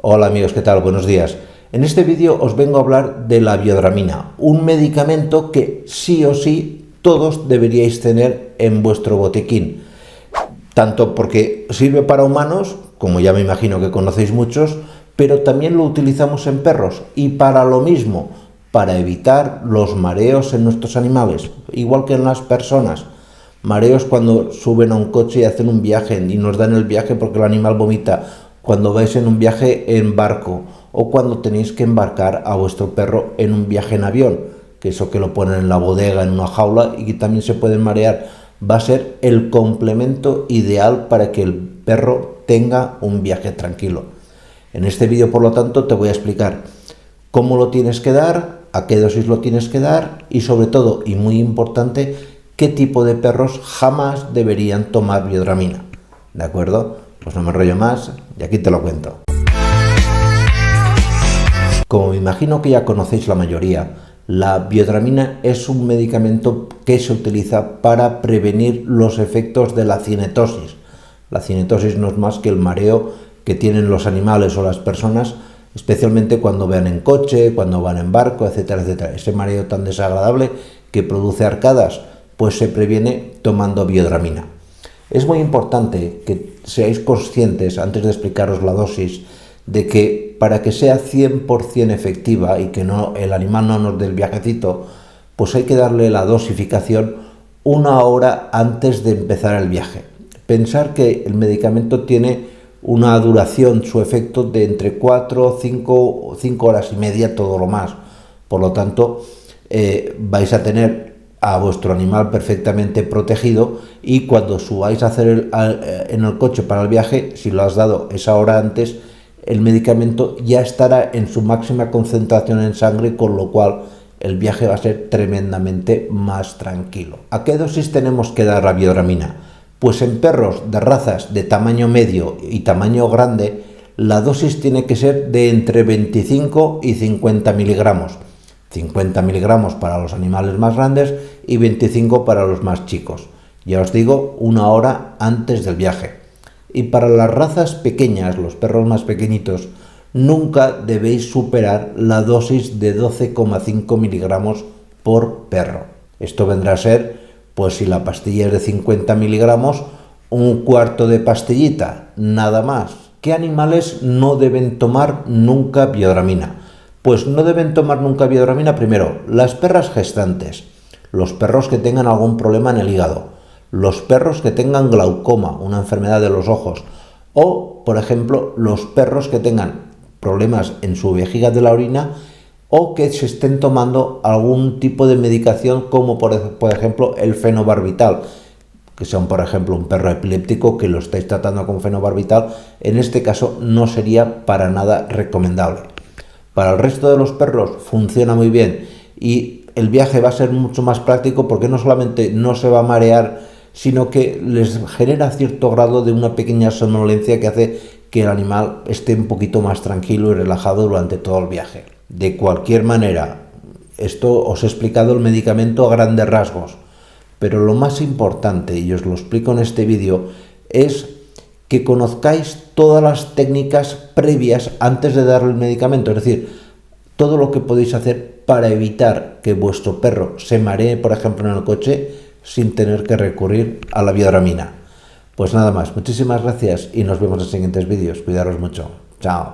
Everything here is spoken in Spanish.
Hola amigos, ¿qué tal? Buenos días. En este vídeo os vengo a hablar de la biodramina, un medicamento que sí o sí todos deberíais tener en vuestro botiquín. Tanto porque sirve para humanos, como ya me imagino que conocéis muchos, pero también lo utilizamos en perros y para lo mismo, para evitar los mareos en nuestros animales, igual que en las personas. Mareos cuando suben a un coche y hacen un viaje y nos dan el viaje porque el animal vomita, cuando vais en un viaje en barco o cuando tenéis que embarcar a vuestro perro en un viaje en avión, que eso que lo ponen en la bodega, en una jaula y que también se pueden marear, va a ser el complemento ideal para que el perro tenga un viaje tranquilo. En este vídeo, por lo tanto, te voy a explicar cómo lo tienes que dar, a qué dosis lo tienes que dar y sobre todo, y muy importante, qué tipo de perros jamás deberían tomar biodramina. ¿De acuerdo? Pues no me enrollo más y aquí te lo cuento. Como me imagino que ya conocéis la mayoría, la biodramina es un medicamento que se utiliza para prevenir los efectos de la cinetosis. La cinetosis no es más que el mareo que tienen los animales o las personas, especialmente cuando van en coche, cuando van en barco, etcétera, etcétera. Ese mareo tan desagradable que produce arcadas, pues se previene tomando biodramina. Es muy importante que seáis conscientes, antes de explicaros la dosis, de que para que sea 100% efectiva y que el animal no nos dé el viajecito, pues hay que darle la dosificación 1 hora antes de empezar el viaje. Pensar que el medicamento tiene una duración, su efecto, de entre 4, 5 horas y media, todo lo más. Por lo tanto, vais a tener a vuestro animal perfectamente protegido y cuando subáis a hacer en el coche para el viaje, si lo has dado esa hora antes, el medicamento ya estará en su máxima concentración en sangre, con lo cual el viaje va a ser tremendamente más tranquilo. ¿A qué dosis tenemos que dar la biodramina? Pues en perros de razas de tamaño medio y tamaño grande, la dosis tiene que ser de entre 25 y 50 miligramos. 50 miligramos para los animales más grandes y 25 para los más chicos. Ya os digo, 1 hora antes del viaje. Y para las razas pequeñas, los perros más pequeñitos, nunca debéis superar la dosis de 12,5 miligramos por perro. Esto vendrá a ser, pues si la pastilla es de 50 miligramos, un cuarto de pastillita, nada más. ¿Qué animales no deben tomar nunca biodramina? Pues no deben tomar nunca biodramina, primero, las perras gestantes, los perros que tengan algún problema en el hígado, los perros que tengan glaucoma, una enfermedad de los ojos, o, por ejemplo, los perros que tengan problemas en su vejiga de la orina o que se estén tomando algún tipo de medicación como por ejemplo el fenobarbital, que sea por ejemplo un perro epiléptico que lo estáis tratando con fenobarbital. En este caso no sería para nada recomendable. Para el resto de los perros funciona muy bien y el viaje va a ser mucho más práctico porque no solamente no se va a marear, sino que les genera cierto grado de una pequeña somnolencia que hace que el animal esté un poquito más tranquilo y relajado durante todo el viaje. De cualquier manera, esto os he explicado el medicamento a grandes rasgos, pero lo más importante, y os lo explico en este vídeo, es que conozcáis todas las técnicas previas antes de darle el medicamento, es decir, todo lo que podéis hacer para evitar que vuestro perro se maree, por ejemplo, en el coche, sin tener que recurrir a la biodramina. Pues nada más, muchísimas gracias y nos vemos en siguientes vídeos. Cuidaros mucho. Chao.